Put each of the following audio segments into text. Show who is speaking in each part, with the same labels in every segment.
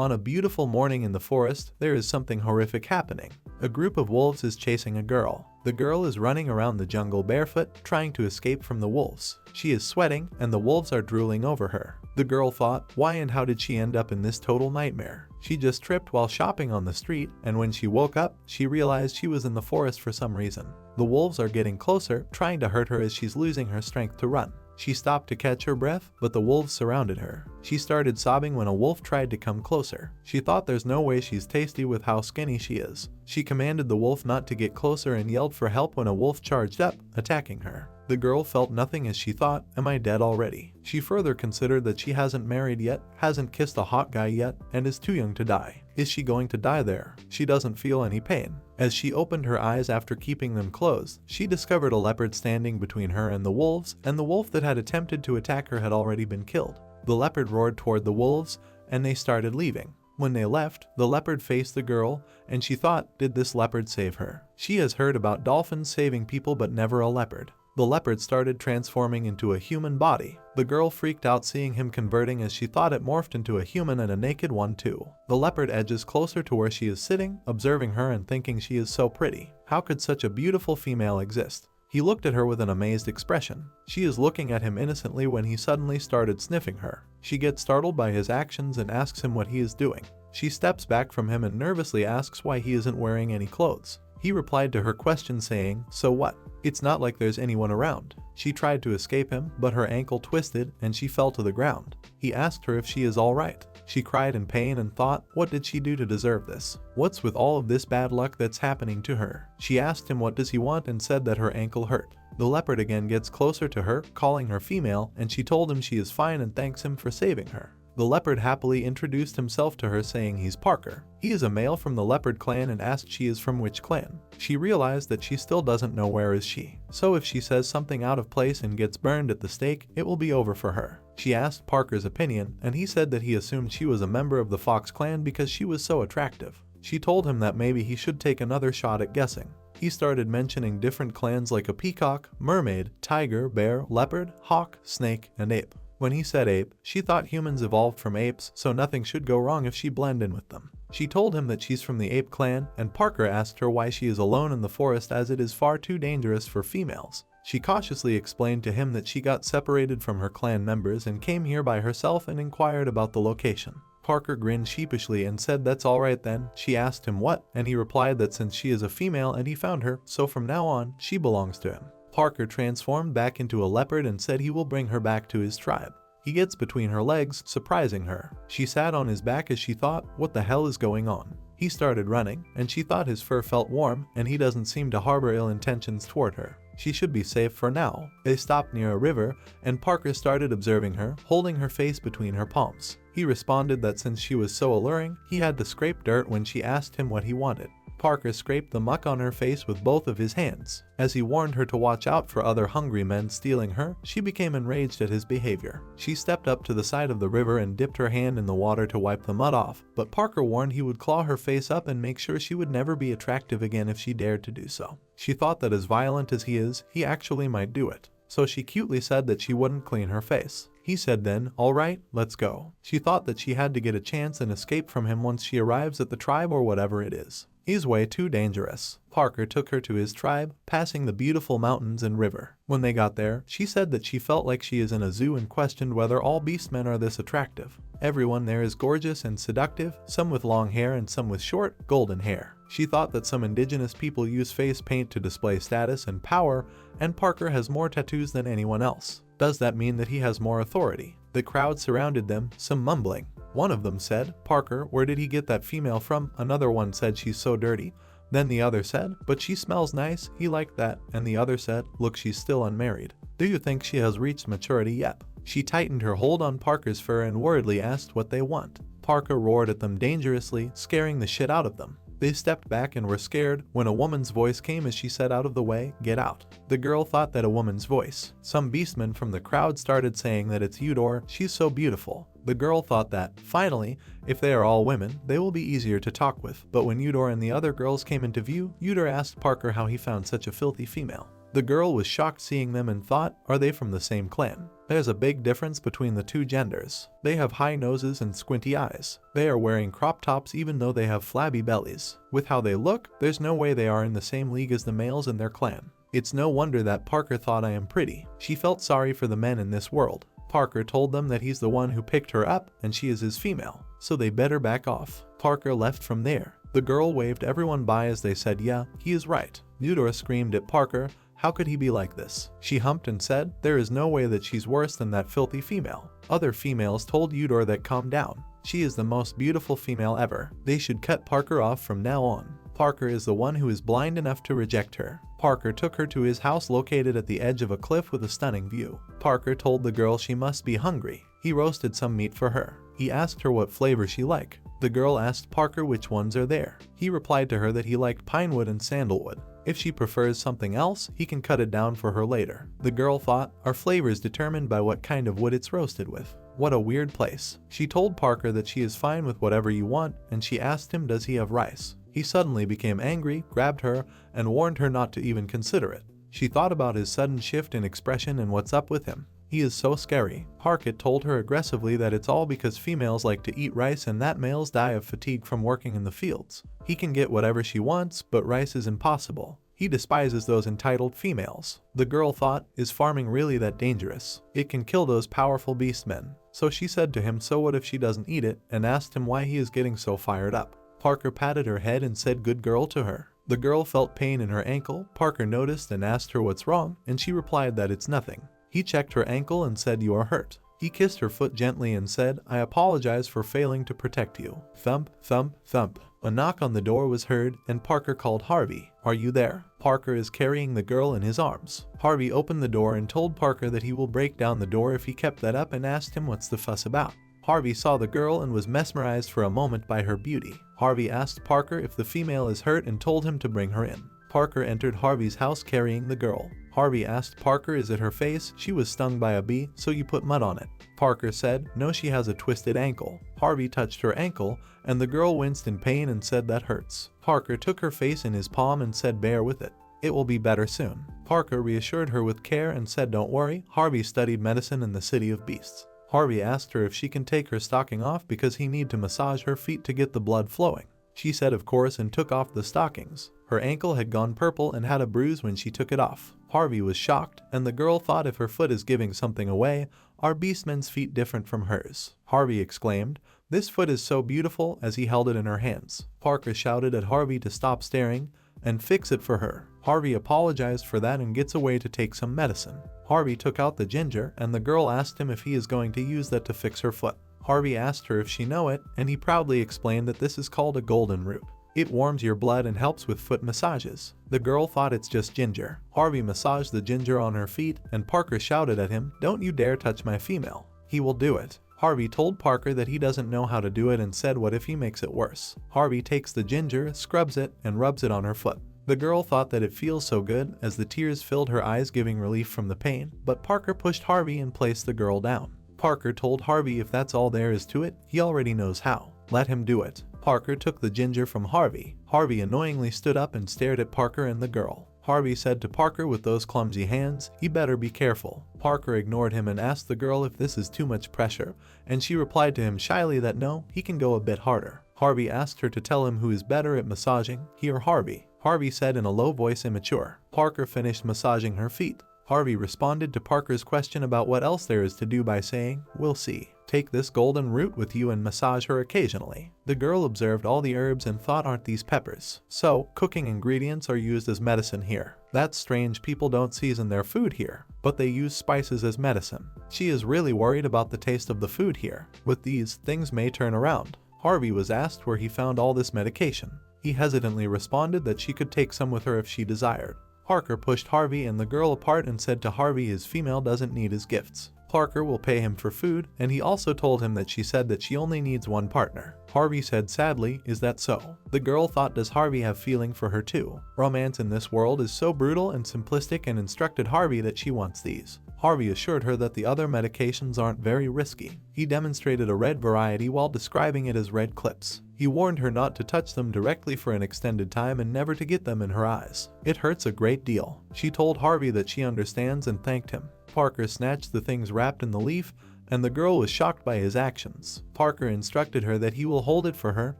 Speaker 1: On a beautiful morning in the forest, there is something horrific happening. A group of wolves is chasing a girl. The girl is running around the jungle barefoot, trying to escape from the wolves. She is sweating, and the wolves are drooling over her. The girl thought, why and how did she end up in this total nightmare? She just tripped while shopping on the street, and when she woke up, she realized she was in the forest for some reason. The wolves are getting closer, trying to hurt her as she's losing her strength to run. She stopped to catch her breath, but the wolves surrounded her. She started sobbing when a wolf tried to come closer. She thought there's no way she's tasty with how skinny she is. She commanded the wolf not to get closer and yelled for help when a wolf charged up, attacking her. The girl felt nothing as she thought, am I dead already? She further considered that she hasn't married yet, hasn't kissed a hot guy yet, and is too young to die. Is she going to die there? She doesn't feel any pain. As she opened her eyes after keeping them closed, she discovered a leopard standing between her and the wolves, and the wolf that had attempted to attack her had already been killed. The leopard roared toward the wolves, and they started leaving. When they left, the leopard faced the girl, and she thought, did this leopard save her? She has heard about dolphins saving people but never a leopard. The leopard started transforming into a human body. The girl freaked out seeing him converting as she thought it morphed into a human and a naked one too. The leopard edges closer to where she is sitting, observing her and thinking she is so pretty. How could such a beautiful female exist? He looked at her with an amazed expression. She is looking at him innocently when he suddenly started sniffing her. She gets startled by his actions and asks him what he is doing. She steps back from him and nervously asks why he isn't wearing any clothes. He replied to her question saying, so what? It's not like there's anyone around. She tried to escape him, but her ankle twisted and she fell to the ground. He asked her if she is alright. She cried in pain and thought, what did she do to deserve this? What's with all of this bad luck that's happening to her? She asked him what does he want and said that her ankle hurt. The leopard again gets closer to her, calling her female, and she told him she is fine and thanks him for saving her. The leopard happily introduced himself to her saying he's Parker. He is a male from the leopard clan and asked she is from which clan. She realized that she still doesn't know where is she. So if she says something out of place and gets burned at the stake, it will be over for her. She asked Parker's opinion, and he said that he assumed she was a member of the Fox clan because she was so attractive. She told him that maybe he should take another shot at guessing. He started mentioning different clans like a peacock, mermaid, tiger, bear, leopard, hawk, snake, and ape. When he said ape, she thought humans evolved from apes, so nothing should go wrong if she blend in with them. She told him that she's from the ape clan, and Parker asked her why she is alone in the forest as it is far too dangerous for females. She cautiously explained to him that she got separated from her clan members and came here by herself and inquired about the location. Parker grinned sheepishly and said that's alright then. She asked him what, and he replied that since she is a female and he found her, so from now on, she belongs to him. Parker transformed back into a leopard and said he will bring her back to his tribe. He gets between her legs, surprising her. She sat on his back as she thought, what the hell is going on? He started running, and she thought his fur felt warm, and he doesn't seem to harbor ill intentions toward her. She should be safe for now. They stopped near a river, and Parker started observing her, holding her face between her palms. He responded that since she was so alluring, he had to scrape dirt when she asked him what he wanted. Parker scraped the muck on her face with both of his hands. As he warned her to watch out for other hungry men stealing her, she became enraged at his behavior. She stepped up to the side of the river and dipped her hand in the water to wipe the mud off, but Parker warned he would claw her face up and make sure she would never be attractive again if she dared to do so. She thought that as violent as he is, he actually might do it. So she cutely said that she wouldn't clean her face. He said then, alright, let's go. She thought that she had to get a chance and escape from him once she arrives at the tribe or whatever it is. He's way too dangerous. Parker took her to his tribe, passing the beautiful mountains and river. When they got there, she said that she felt like she is in a zoo and questioned whether all beastmen are this attractive. Everyone there is gorgeous and seductive, some with long hair and some with short, golden hair. She thought that some indigenous people use face paint to display status and power, and Parker has more tattoos than anyone else. Does that mean that he has more authority? The crowd surrounded them, some mumbling. One of them said, Parker, where did he get that female from? Another one said she's so dirty. Then the other said, but she smells nice, he liked that. And the other said, look, she's still unmarried. Do you think she has reached maturity yet? She tightened her hold on Parker's fur and worriedly asked what they want. Parker roared at them dangerously, scaring the shit out of them. They stepped back and were scared when a woman's voice came as she said out of the way, get out. The girl thought that a woman's voice. Some beastmen from the crowd started saying that it's Eudor, she's so beautiful. The girl thought that, finally, if they are all women, they will be easier to talk with. But when Eudor and the other girls came into view, Eudor asked Parker how he found such a filthy female. The girl was shocked seeing them and thought, are they from the same clan? There's a big difference between the two genders. They have high noses and squinty eyes. They are wearing crop tops even though they have flabby bellies. With how they look, there's no way they are in the same league as the males in their clan. It's no wonder that Parker thought I am pretty. She felt sorry for the men in this world. Parker told them that he's the one who picked her up and she is his female, so they better back off. Parker left from there. The girl waved everyone by as they said, "Yeah, he is right." Eudora screamed at Parker, "How could he be like this?" She humped and said, "There is no way that she's worse than that filthy female." Other females told Eudora that calm down. She is the most beautiful female ever. They should cut Parker off from now on. Parker is the one who is blind enough to reject her. Parker took her to his house located at the edge of a cliff with a stunning view. Parker told the girl she must be hungry. He roasted some meat for her. He asked her what flavor she liked. The girl asked Parker which ones are there. He replied to her that he liked pinewood and sandalwood. If she prefers something else, he can cut it down for her later. The girl thought, "Our flavor is determined by what kind of wood it's roasted with. What a weird place." She told Parker that she is fine with whatever you want, and she asked him does he have rice. He suddenly became angry, grabbed her, and warned her not to even consider it. She thought about his sudden shift in expression and what's up with him. He is so scary. Parker told her aggressively that it's all because females like to eat rice and that males die of fatigue from working in the fields. He can get whatever she wants, but rice is impossible. He despises those entitled females. The girl thought, is farming really that dangerous? It can kill those powerful beastmen. So she said to him, so what if she doesn't eat it, and asked him why he is getting so fired up. Parker patted her head and said good girl to her. The girl felt pain in her ankle. Parker noticed and asked her what's wrong, and she replied that it's nothing. He checked her ankle and said you are hurt. He kissed her foot gently and said, I apologize for failing to protect you. Thump, thump, thump. A knock on the door was heard, and Parker called Harvey. Are you there? Parker is carrying the girl in his arms. Harvey opened the door and told Parker that he will break down the door if he kept that up and asked him what's the fuss about. Harvey saw the girl and was mesmerized for a moment by her beauty. Harvey asked Parker if the female is hurt and told him to bring her in. Parker entered Harvey's house carrying the girl. Harvey asked Parker, is it her face? She was stung by a bee, so you put mud on it. Parker said, no, she has a twisted ankle. Harvey touched her ankle, and the girl winced in pain and said that hurts. Parker took her face in his palm and said bear with it. It will be better soon. Parker reassured her with care and said don't worry, Harvey studied medicine in the City of Beasts. Harvey asked her if she can take her stocking off because he need to massage her feet to get the blood flowing. She said of course and took off the stockings. Her ankle had gone purple and had a bruise when she took it off. Harvey was shocked, and the girl thought if her foot is giving something away, are beastmen's feet different from hers? Harvey exclaimed, this foot is so beautiful, as he held it in her hands. Parker shouted at Harvey to stop staring and fix it for her. Harvey apologized for that and gets away to take some medicine. Harvey took out the ginger, and the girl asked him if he is going to use that to fix her foot. Harvey asked her if she know it, and he proudly explained that this is called a golden root. It warms your blood and helps with foot massages. The girl thought it's just ginger. Harvey massaged the ginger on her feet, and Parker shouted at him, don't you dare touch my female. He will do it. Harvey told Parker that he doesn't know how to do it and said what if he makes it worse. Harvey takes the ginger, scrubs it, and rubs it on her foot. The girl thought that it feels so good as the tears filled her eyes giving relief from the pain, but Parker pushed Harvey and placed the girl down. Parker told Harvey if that's all there is to it, he already knows how. Let him do it. Parker took the ginger from Harvey. Harvey annoyingly stood up and stared at Parker and the girl. Harvey said to Parker with those clumsy hands, you better be careful. Parker ignored him and asked the girl if this is too much pressure, and she replied to him shyly that no, he can go a bit harder. Harvey asked her to tell him who is better at massaging, he or Harvey. Harvey said in a low voice immature. Parker finished massaging her feet. Harvey responded to Parker's question about what else there is to do by saying, we'll see. Take this golden root with you and massage her occasionally. The girl observed all the herbs and thought, aren't these peppers? So, cooking ingredients are used as medicine here. That's strange, people don't season their food here, but they use spices as medicine. She is really worried about the taste of the food here. With these, things may turn around. Harvey was asked where he found all this medication. He hesitantly responded that she could take some with her if she desired. Parker pushed Harvey and the girl apart and said to Harvey his female doesn't need his gifts. Parker will pay him for food, and he also told him that she said that she only needs one partner. Harvey said sadly, is that so? The girl thought, does Harvey have feeling for her too? Romance in this world is so brutal and simplistic, and instructed Harvey that she wants these. Harvey assured her that the other medications aren't very risky. He demonstrated a red variety while describing it as red clips. He warned her not to touch them directly for an extended time and never to get them in her eyes. It hurts a great deal. She told Harvey that she understands and thanked him. Parker snatched the things wrapped in the leaf, and the girl was shocked by his actions. Parker instructed her that he will hold it for her,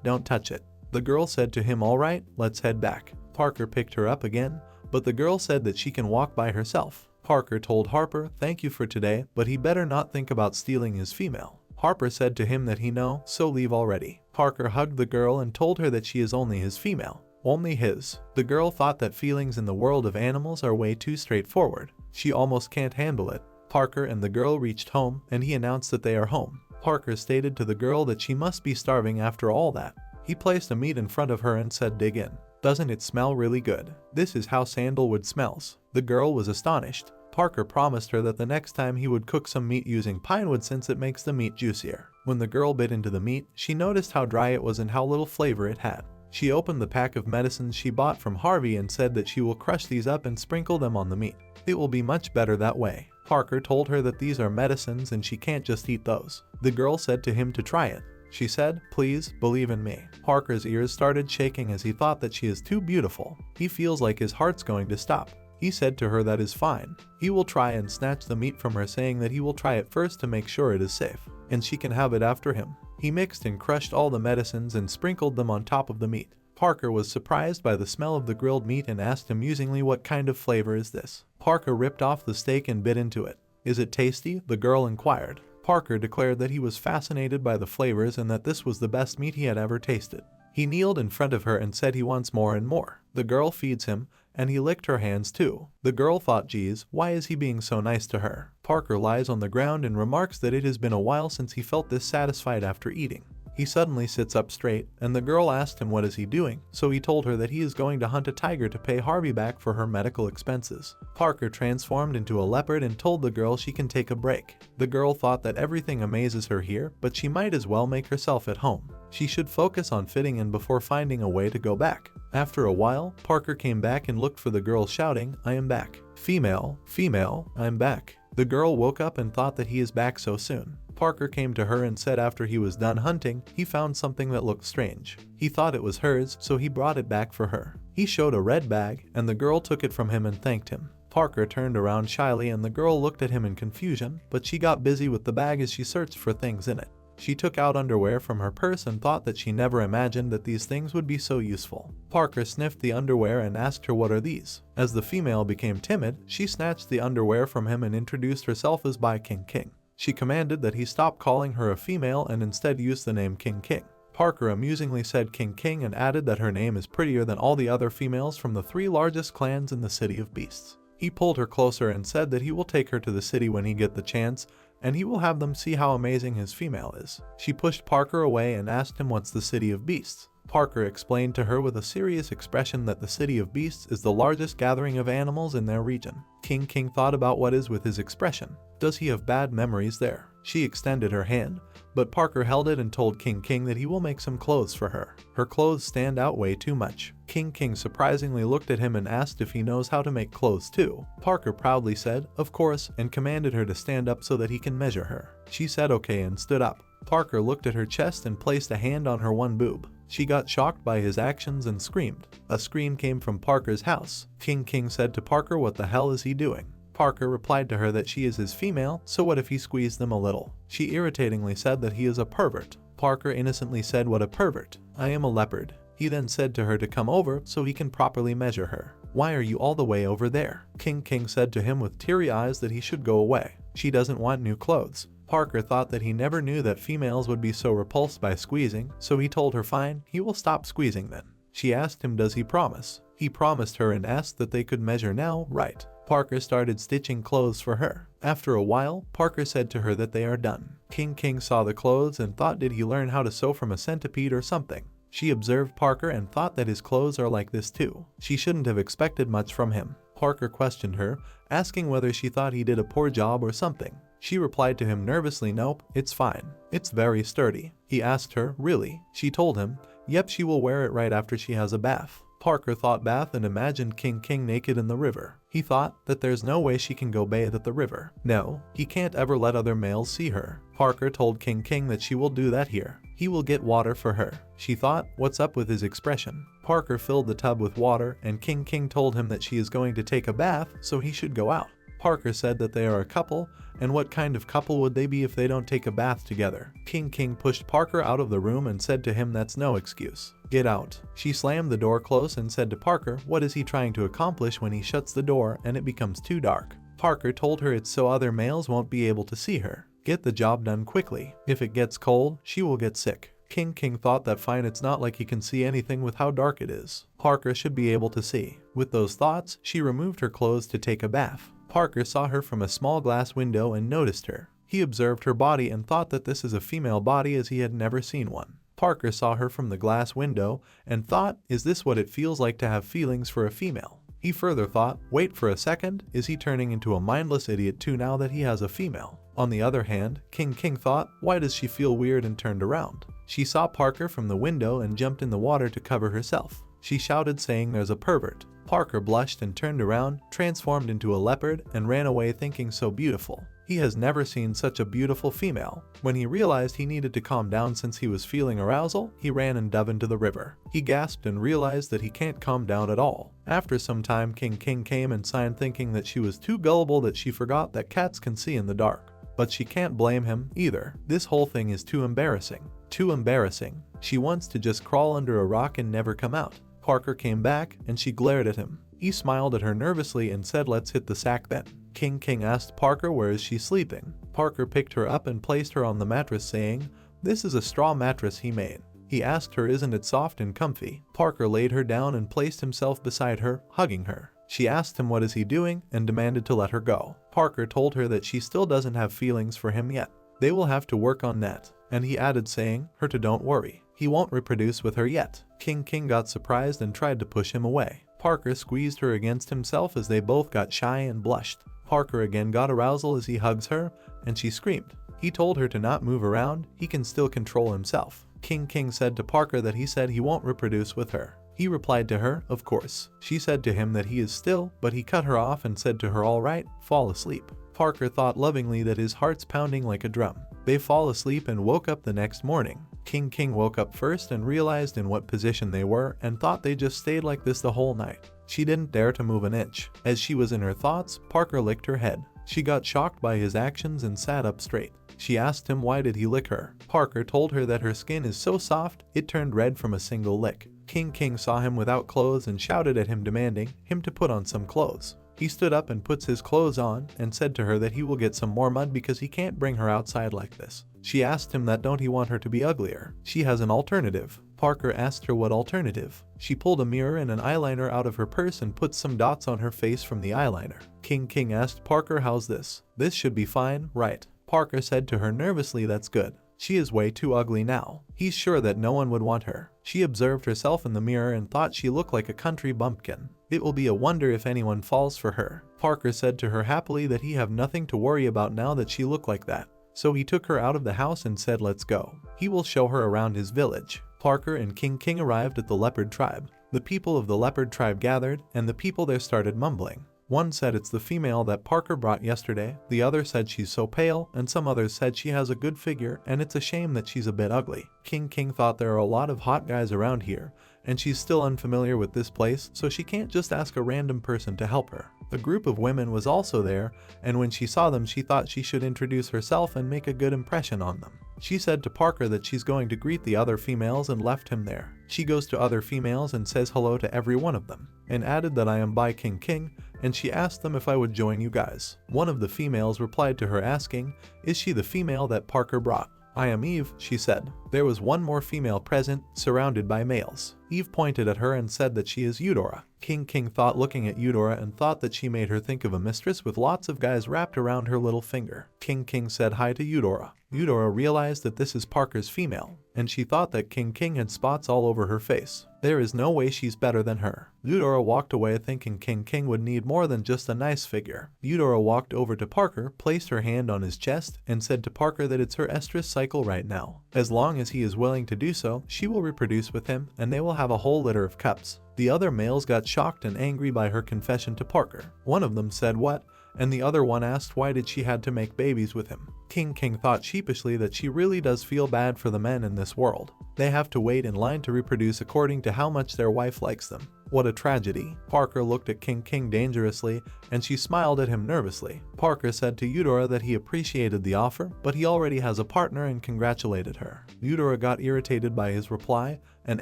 Speaker 1: don't touch it. The girl said to him, alright, let's head back. Parker picked her up again, but the girl said that she can walk by herself. Parker told Harper, thank you for today, but he better not think about stealing his female. Harper said to him that he know, so leave already. Parker hugged the girl and told her that she is only his female. Only his. The girl thought that feelings in the world of animals are way too straightforward. She almost can't handle it. Parker and the girl reached home, and he announced that they are home. Parker stated to the girl that she must be starving after all that. He placed a meat in front of her and said, dig in. Doesn't it smell really good? This is how sandalwood smells. The girl was astonished. Parker promised her that the next time he would cook some meat using pinewood since it makes the meat juicier. When the girl bit into the meat, she noticed how dry it was and how little flavor it had. She opened the pack of medicines she bought from Harvey and said that she will crush these up and sprinkle them on the meat. It will be much better that way. Parker told her that these are medicines and she can't just eat those. The girl said to him to try it. She said, please, believe in me. Parker's ears started shaking as he thought that she is too beautiful. He feels like his heart's going to stop. He said to her that is fine. He will try and snatch the meat from her, saying that he will try it first to make sure it is safe, and she can have it after him. He mixed and crushed all the medicines and sprinkled them on top of the meat. Parker was surprised by the smell of the grilled meat and asked amusingly, what kind of flavor is this? Parker ripped off the steak and bit into it. Is it tasty? The girl inquired. Parker declared that he was fascinated by the flavors and that this was the best meat he had ever tasted. He kneeled in front of her and said he wants more and more. The girl feeds him, and he licked her hands too. The girl thought, geez, why is he being so nice to her? Parker lies on the ground and remarks that it has been a while since he felt this satisfied after eating. He suddenly sits up straight, and the girl asked him what is he doing, so he told her that he is going to hunt a tiger to pay Harvey back for her medical expenses. Parker transformed into a leopard and told the girl she can take a break. The girl thought that everything amazes her here, but she might as well make herself at home. She should focus on fitting in before finding a way to go back. After a while, Parker came back and looked for the girl, shouting, I am back. Female, female, I'm back. The girl woke up and thought that he is back so soon. Parker came to her and said after he was done hunting, he found something that looked strange. He thought it was hers, so he brought it back for her. He showed a red bag, and the girl took it from him and thanked him. Parker turned around shyly and the girl looked at him in confusion, but she got busy with the bag as she searched for things in it. She took out underwear from her purse and thought that she never imagined that these things would be so useful. Parker sniffed the underwear and asked her, what are these? As the female became timid, she snatched the underwear from him and introduced herself as by King King. She commanded that he stop calling her a female and instead use the name King King. Parker amusingly said King King and added that her name is prettier than all the other females from the 3 largest clans in the City of Beasts. He pulled her closer and said that he will take her to the city when he get the chance, and he will have them see how amazing his female is. She pushed Parker away and asked him what's the City of Beasts. Parker explained to her with a serious expression that the City of Beasts is the largest gathering of animals in their region. King King thought about what is with his expression. Does he have bad memories there? She extended her hand, but Parker held it and told King King that he will make some clothes for her. Her clothes stand out way too much. King King surprisingly looked at him and asked if he knows how to make clothes too. Parker proudly said, of course, and commanded her to stand up so that he can measure her. She said okay and stood up. Parker looked at her chest and placed a hand on her one boob. She got shocked by his actions and screamed. A scream came from Parker's house. King King said to Parker, what the hell is he doing? Parker replied to her that she is his female, so what if he squeezed them a little? She irritatingly said that he is a pervert. Parker innocently said, what a pervert? I am a leopard. He then said to her to come over so he can properly measure her. Why are you all the way over there? King King said to him with teary eyes that he should go away. She doesn't want new clothes. Parker thought that he never knew that females would be so repulsed by squeezing, so he told her fine, he will stop squeezing then. She asked him does he promise? He promised her and asked that they could measure now, right? Parker started stitching clothes for her. After a while, Parker said to her that they are done. King King saw the clothes and thought did he learn how to sew from a centipede or something? She observed Parker and thought that his clothes are like this too. She shouldn't have expected much from him. Parker questioned her, asking whether she thought he did a poor job or something. She replied to him nervously, nope, it's fine. It's very sturdy. He asked her, really? She told him, yep, she will wear it right after she has a bath. Parker thought bath and imagined King King naked in the river. He thought that there's no way she can go bathe at the river. No, he can't ever let other males see her. Parker told King King that she will do that here. He will get water for her. She thought, what's up with his expression? Parker filled the tub with water and King King told him that she is going to take a bath, so he should go out. Parker said that they are a couple, and what kind of couple would they be if they don't take a bath together? King pushed Parker out of the room and said to him that's no excuse. Get out. She slammed the door close and said to Parker what is he trying to accomplish when he shuts the door and it becomes too dark. Parker told her it's so other males won't be able to see her. Get the job done quickly. If it gets cold, she will get sick. King thought that fine, it's not like he can see anything with how dark it is. Parker should be able to see. With those thoughts, she removed her clothes to take a bath. Parker saw her from a small glass window and noticed her. He observed her body and thought that this is a female body as he had never seen one. Parker saw her from the glass window and thought, is this what it feels like to have feelings for a female? He further thought, wait for a second, is he turning into a mindless idiot too now that he has a female? On the other hand, King thought, why does she feel weird, and turned around. She saw Parker from the window and jumped in the water to cover herself. She shouted saying there's a pervert. Parker blushed and turned around, transformed into a leopard, and ran away thinking so beautiful. He has never seen such a beautiful female. When he realized he needed to calm down since he was feeling arousal, he ran and dove into the river. He gasped and realized that he can't calm down at all. After some time, King came and signed thinking that she was too gullible, that she forgot that cats can see in the dark. But she can't blame him either. This whole thing is too embarrassing. Too embarrassing. She wants to just crawl under a rock and never come out. Parker came back and she glared at him. He smiled at her nervously and said, let's hit the sack then. King asked Parker where is she sleeping. Parker picked her up and placed her on the mattress saying, this is a straw mattress he made. He asked her isn't it soft and comfy. Parker laid her down and placed himself beside her, hugging her. She asked him what is he doing and demanded to let her go. Parker told her that she still doesn't have feelings for him yet. They will have to work on that. And he added saying, her to don't worry. He won't reproduce with her yet. King got surprised and tried to push him away. Parker squeezed her against himself as they both got shy and blushed. Parker again got arousal as he hugs her, and she screamed. He told her to not move around, he can still control himself. King said to Parker that he said he won't reproduce with her. He replied to her, of course. She said to him that he is still, but he cut her off and said to her all right, fall asleep. Parker thought lovingly that his heart's pounding like a drum. They fall asleep and woke up the next morning. King woke up first and realized in what position they were and thought they just stayed like this the whole night. She didn't dare to move an inch. As she was in her thoughts, Parker licked her head. She got shocked by his actions and sat up straight. She asked him why did he lick her. Parker told her that her skin is so soft, it turned red from a single lick. King saw him without clothes and shouted at him demanding him to put on some clothes. He stood up and puts his clothes on and said to her that he will get some more mud because he can't bring her outside like this. She asked him that don't he want her to be uglier. She has an alternative. Parker asked her what alternative. She pulled a mirror and an eyeliner out of her purse and put some dots on her face from the eyeliner. King asked Parker how's this? This should be fine, right? Parker said to her nervously that's good. She is way too ugly now. He's sure that no one would want her. She observed herself in the mirror and thought she looked like a country bumpkin. It will be a wonder if anyone falls for her. Parker said to her happily that he have nothing to worry about now that she looked like that. So he took her out of the house and said let's go. He will show her around his village. Parker and King arrived at the leopard tribe. The people of the leopard tribe gathered, and the people there started mumbling. One said it's the female that Parker brought yesterday, the other said she's so pale, and some others said she has a good figure and it's a shame that she's a bit ugly. King thought there are a lot of hot guys around here, and she's still unfamiliar with this place, so she can't just ask a random person to help her. A group of women was also there, and when she saw them she thought she should introduce herself and make a good impression on them. She said to Parker that she's going to greet the other females and left him there. She goes to other females and says hello to every one of them, and added that I am by King, and she asked them if I would join you guys. One of the females replied to her asking, is she the female that Parker brought? I am Eve, she said. There was one more female present, surrounded by males. Eve pointed at her and said that she is Eudora. King thought looking at Eudora and thought that she made her think of a mistress with lots of guys wrapped around her little finger. King said hi to Eudora. Eudora realized that this is Parker's female, and she thought that King had spots all over her face. There is no way she's better than her. Eudora walked away thinking King would need more than just a nice figure. Eudora walked over to Parker, placed her hand on his chest, and said to Parker that it's her estrus cycle right now. As long as he is willing to do so, she will reproduce with him, and they will have a whole litter of cubs. The other males got shocked and angry by her confession to Parker. One of them said, what? and the other one asked why did she had to make babies with him. King thought sheepishly that she really does feel bad for the men in this world. They have to wait in line to reproduce according to how much their wife likes them. What a tragedy. Parker looked at King dangerously, and she smiled at him nervously. Parker said to Eudora that he appreciated the offer, but he already has a partner and congratulated her. Eudora got irritated by his reply, and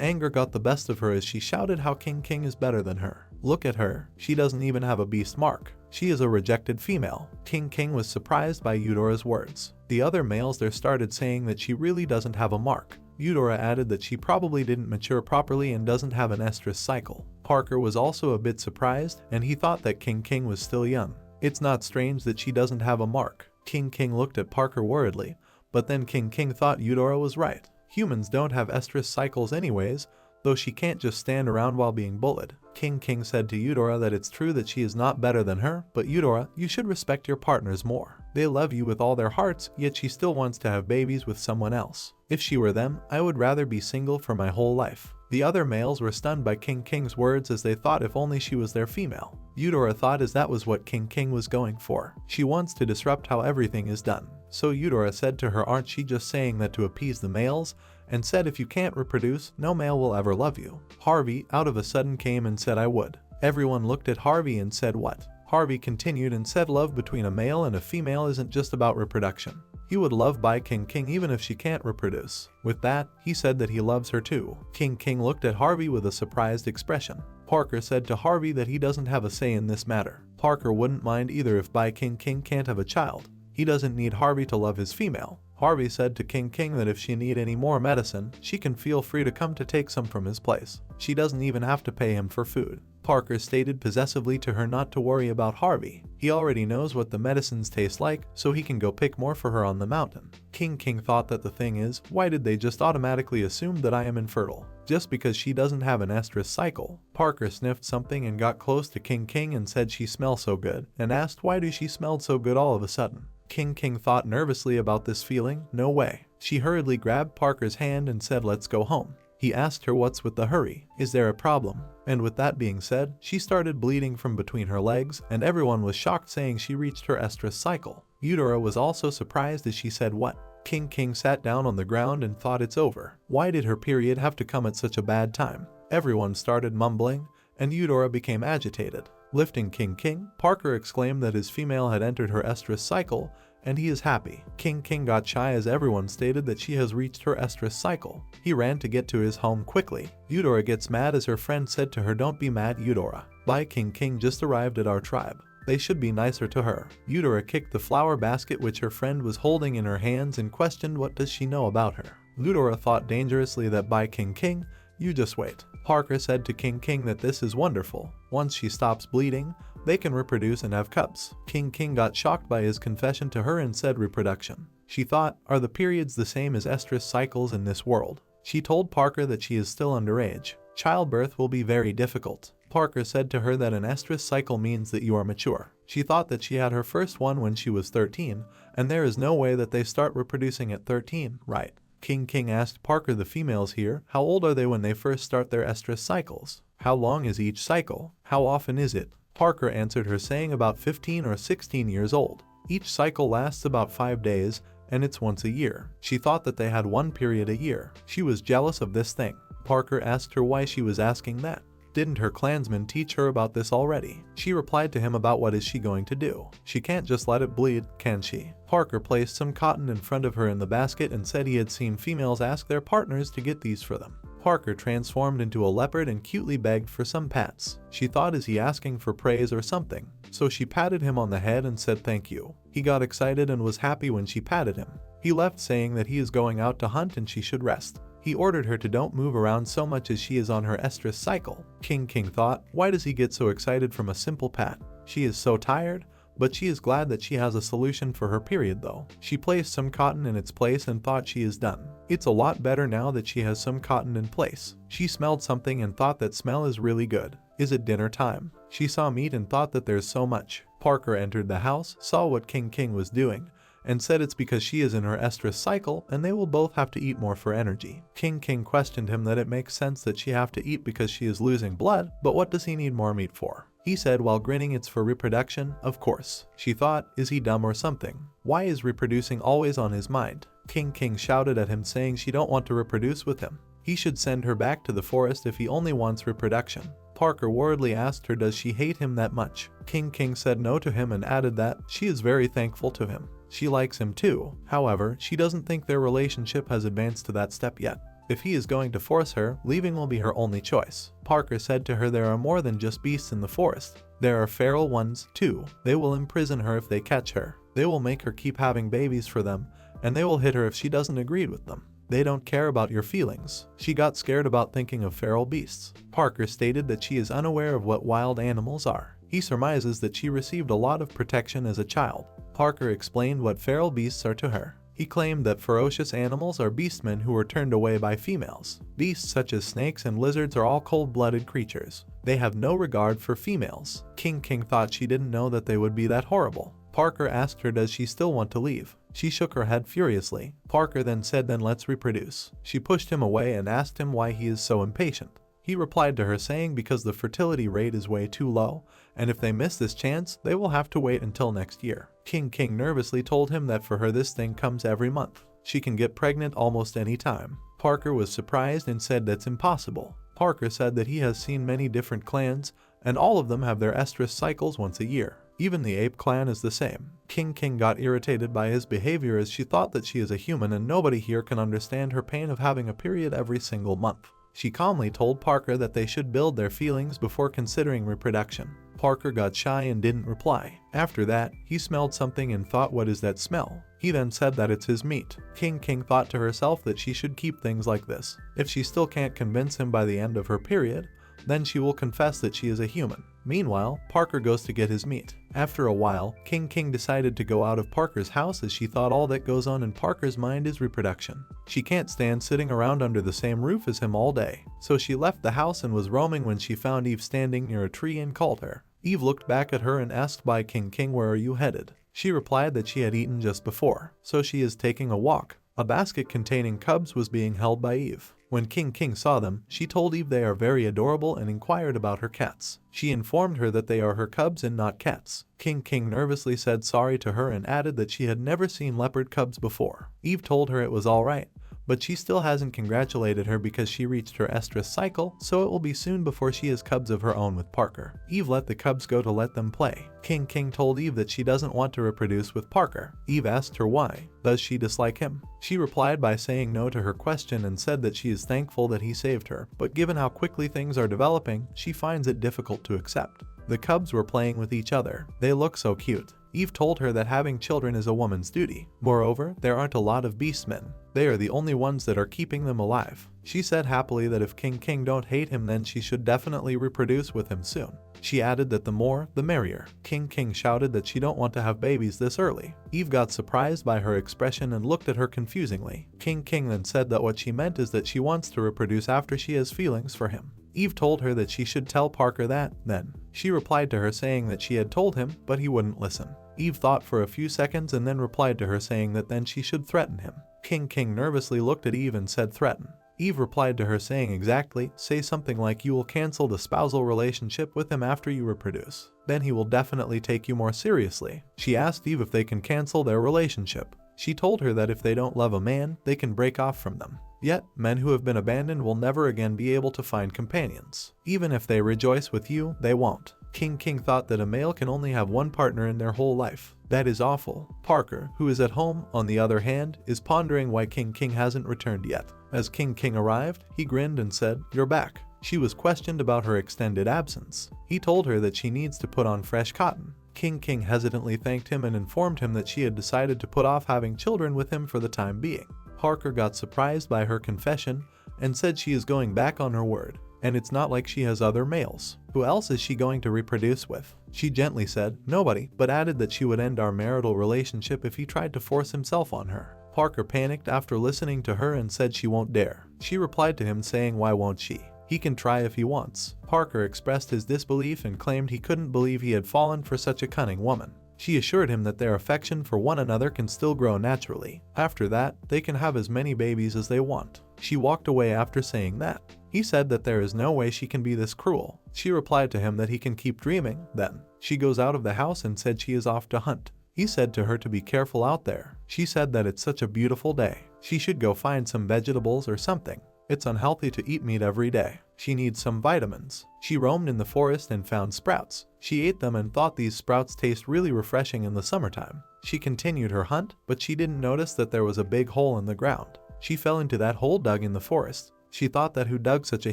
Speaker 1: anger got the best of her as she shouted how King is better than her. Look at her, she doesn't even have a beast mark. She is a rejected female. King was surprised by Eudora's words. The other males there started saying that she really doesn't have a mark. Eudora added that she probably didn't mature properly and doesn't have an estrus cycle. Parker was also a bit surprised, and he thought that King was still young. It's not strange that she doesn't have a mark. King looked at Parker worriedly, but then King thought Eudora was right. Humans don't have estrus cycles anyways, though she can't just stand around while being bullied. King said to Eudora that it's true that she is not better than her, but Eudora, you should respect your partners more. They love you with all their hearts, yet she still wants to have babies with someone else. If she were them, I would rather be single for my whole life. The other males were stunned by King's words as they thought if only she was their female. Eudora thought as that was what King was going for. She wants to disrupt how everything is done. So Eudora said to her, aren't she just saying that to appease the males? And said if you can't reproduce, no male will ever love you. Harvey out of a sudden came and said I would. Everyone looked at Harvey and said what? Harvey continued and said love between a male and a female isn't just about reproduction. He would love by King even if she can't reproduce. With that, he said that he loves her too. King looked at Harvey with a surprised expression. Parker said to Harvey that he doesn't have a say in this matter. Parker wouldn't mind either if by King can't have a child. He doesn't need Harvey to love his female. Harvey said to King that if she need any more medicine, she can feel free to come to take some from his place. She doesn't even have to pay him for food. Parker stated possessively to her not to worry about Harvey. He already knows what the medicines taste like, so he can go pick more for her on the mountain. King thought that the thing is, why did they just automatically assume that I am infertile? Just because she doesn't have an estrus cycle. Parker sniffed something and got close to King and said she smells so good, and asked why do she smelled so good all of a sudden. King thought nervously about this feeling. No way. She hurriedly grabbed Parker's hand and said let's go home. He asked her what's with the hurry, is there a problem? And with that being said, she started bleeding from between her legs, and everyone was shocked saying she reached her estrus cycle. Eudora was also surprised as she said what? King sat down on the ground and thought it's over. Why did her period have to come at such a bad time? Everyone started mumbling, and Eudora became agitated. Lifting King, Parker exclaimed that his female had entered her estrus cycle, and he is happy. King got shy as everyone stated that she has reached her estrus cycle. He ran to get to his home quickly. Eudora gets mad as her friend said to her don't be mad Eudora. By King just arrived at our tribe. They should be nicer to her. Eudora kicked the flower basket which her friend was holding in her hands and questioned what does she know about her. Eudora thought dangerously that by King, you just wait. Parker said to King that this is wonderful. Once she stops bleeding, they can reproduce and have cubs. King got shocked by his confession to her and said reproduction. She thought, are the periods the same as estrus cycles in this world? She told Parker that she is still underage. Childbirth will be very difficult. Parker said to her that an estrus cycle means that you are mature. She thought that she had her first one when she was 13, and there is no way that they start reproducing at 13, right? King asked Parker the females here, how old are they when they first start their estrus cycles? How long is each cycle? How often is it? Parker answered her saying about 15 or 16 years old. Each cycle lasts about 5 days, and it's once a year. She thought that they had one period a year. She was jealous of this thing. Parker asked her why she was asking that. Didn't her clansman teach her about this already? She replied to him about what is she going to do. She can't just let it bleed, can she? Parker placed some cotton in front of her in the basket and said he had seen females ask their partners to get these for them. Parker transformed into a leopard and cutely begged for some pats. She thought is he asking for praise or something, so she patted him on the head and said thank you. He got excited and was happy when she patted him. He left saying that he is going out to hunt and she should rest. He ordered her to don't move around so much as she is on her estrus cycle. King thought, why does he get so excited from a simple pat? She is so tired, but she is glad that she has a solution for her period though. She placed some cotton in its place and thought she is done. It's a lot better now that she has some cotton in place. She smelled something and thought that smell is really good. Is it dinner time? She saw meat and thought that there's so much. Parker entered the house, saw what King was doing, and said it's because she is in her estrus cycle and they will both have to eat more for energy. King questioned him that it makes sense that she have to eat because she is losing blood, but what does he need more meat for? He said while grinning, "It's for reproduction, of course." She thought, is he dumb or something? Why is reproducing always on his mind? King shouted at him saying she don't want to reproduce with him. He should send her back to the forest if he only wants reproduction. Parker worriedly asked her does she hate him that much. King said no to him and added that she is very thankful to him. She likes him too. However, she doesn't think their relationship has advanced to that step yet. If he is going to force her, leaving will be her only choice. Parker said to her there are more than just beasts in the forest. There are feral ones too. They will imprison her if they catch her. They will make her keep having babies for them, and they will hit her if she doesn't agree with them. They don't care about your feelings. She got scared about thinking of feral beasts. Parker stated that she is unaware of what wild animals are. He surmises that she received a lot of protection as a child. Parker explained what feral beasts are to her. He claimed that ferocious animals are beastmen who were turned away by females. Beasts such as snakes and lizards are all cold-blooded creatures. They have no regard for females. King thought she didn't know that they would be that horrible. Parker asked her does she still want to leave. She shook her head furiously. Parker then said then let's reproduce. She pushed him away and asked him why he is so impatient. He replied to her saying because the fertility rate is way too low, and if they miss this chance, they will have to wait until next year. King nervously told him that for her this thing comes every month. She can get pregnant almost any time. Parker was surprised and said that's impossible. Parker said that he has seen many different clans, and all of them have their estrus cycles once a year. Even the ape clan is the same. King got irritated by his behavior as she thought that she is a human and nobody here can understand her pain of having a period every single month. She calmly told Parker that they should build their feelings before considering reproduction. Parker got shy and didn't reply. After that, he smelled something and thought what is that smell? He then said that it's his meat. King thought to herself that she should keep things like this. If she still can't convince him by the end of her period, then she will confess that she is a human. Meanwhile, Parker goes to get his meat. After a while, King decided to go out of Parker's house as she thought all that goes on in Parker's mind is reproduction. She can't stand sitting around under the same roof as him all day. So she left the house and was roaming when she found Eve standing near a tree and called her. Eve looked back at her and asked by King where are you headed? She replied that she had eaten just before, so she is taking a walk. A basket containing cubs was being held by Eve. When King saw them, she told Eve they are very adorable and inquired about her cats. She informed her that they are her cubs and not cats. King nervously said sorry to her and added that she had never seen leopard cubs before. Eve told her it was alright, but she still hasn't congratulated her because she reached her estrus cycle, so it will be soon before she has cubs of her own with Parker. Eve let the cubs go to let them play. King told Eve that she doesn't want to reproduce with Parker. Eve asked her why. Does she dislike him? She replied by saying no to her question and said that she is thankful that he saved her, but given how quickly things are developing, she finds it difficult to accept. The cubs were playing with each other. They look so cute. Eve told her that having children is a woman's duty. Moreover, there aren't a lot of beastmen. They are the only ones that are keeping them alive. She said happily that if King don't hate him then she should definitely reproduce with him soon. She added that the more, the merrier. King shouted that she don't want to have babies this early. Eve got surprised by her expression and looked at her confusingly. King then said that what she meant is that she wants to reproduce after she has feelings for him. Eve told her that she should tell Parker that, then. She replied to her saying that she had told him, but he wouldn't listen. Eve thought for a few seconds and then replied to her saying that then she should threaten him. King nervously looked at Eve and said threaten. Eve replied to her saying exactly, say something like you will cancel the spousal relationship with him after you reproduce. Then he will definitely take you more seriously. She asked Eve if they can cancel their relationship. She told her that if they don't love a man, they can break off from them. Yet, men who have been abandoned will never again be able to find companions. Even if they rejoice with you, they won't. King thought that a male can only have one partner in their whole life. That is awful. Parker, who is at home, on the other hand, is pondering why King hasn't returned yet. As King arrived, he grinned and said, "You're back." She was questioned about her extended absence. He told her that she needs to put on fresh cotton. King hesitantly thanked him and informed him that she had decided to put off having children with him for the time being. Parker got surprised by her confession and said she is going back on her word. And it's not like she has other males. Who else is she going to reproduce with? She gently said, nobody, but added that she would end our marital relationship if he tried to force himself on her. Parker panicked after listening to her and said she won't dare. She replied to him saying why won't she? He can try if he wants. Parker expressed his disbelief and claimed he couldn't believe he had fallen for such a cunning woman. She assured him that their affection for one another can still grow naturally. After that, they can have as many babies as they want. She walked away after saying that. He said that there is no way she can be this cruel. She replied to him that he can keep dreaming. Then she goes out of the house and said she is off to hunt. He said to her to be careful out there. She said that it's such a beautiful day. She should go find some vegetables or something. It's unhealthy to eat meat every day. She needs some vitamins. She roamed in the forest and found sprouts. She ate them and thought these sprouts taste really refreshing in the summertime. She continued her hunt, but she didn't notice that there was a big hole in the ground. She fell into that hole dug in the forest. She thought that who dug such a